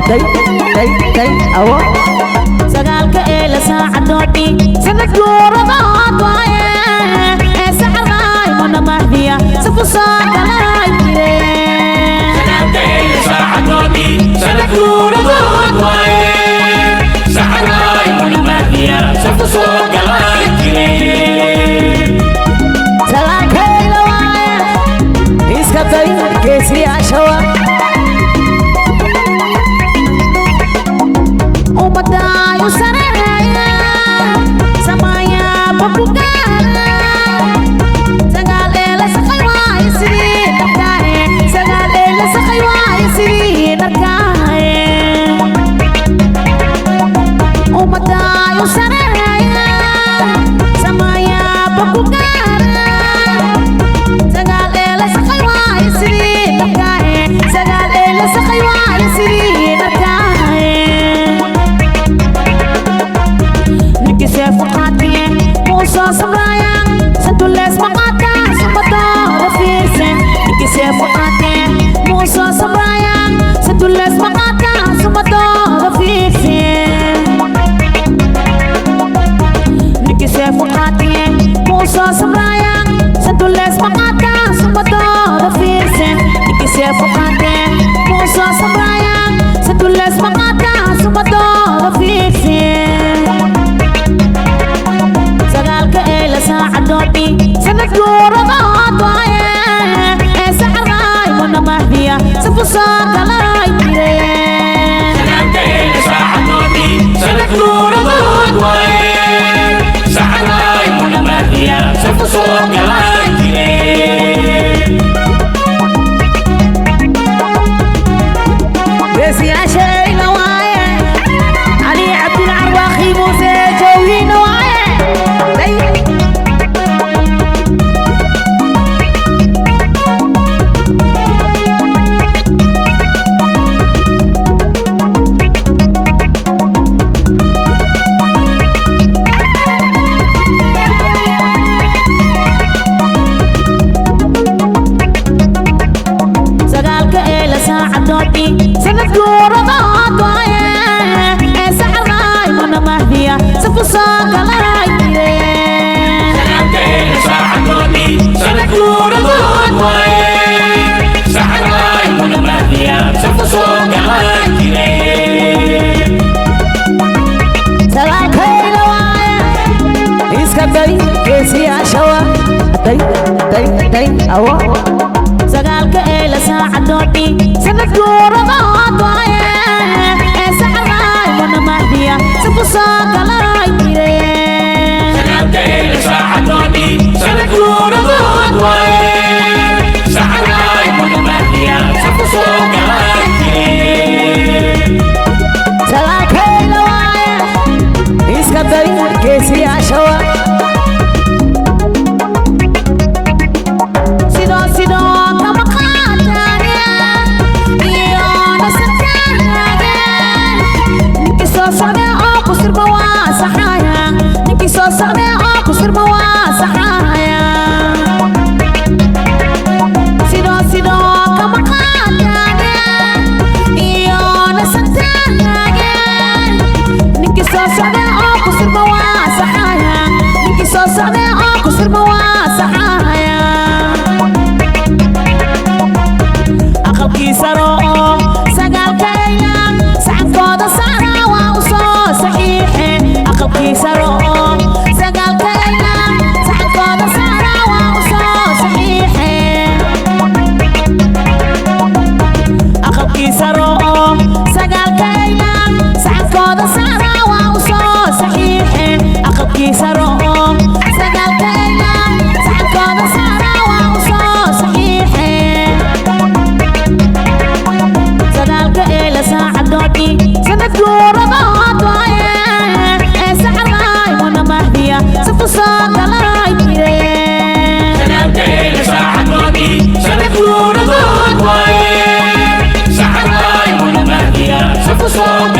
day awo sagaalka ee la saacadooti sanad gooramaad waaye ee saxaraay mana mahdiya safu saaqalaay jire sagaalka ee la saacadooti sanad gooramaad waaye saxaraay mana mahdiya safu saaqalaay jire sagaalka ee la waaye iska day geesiyaasha waa awo sagaalka ee la saacadooti sanad gooramaad waaye ee saxaraay mana mahdiya safu saaqalaay jire sagaalka ee la saacadooti sanad gooramaad waaye saxaraay mana mahdiya safu saaqalaay jire sagaalka ee la waaye iska day geesiyaasha waa So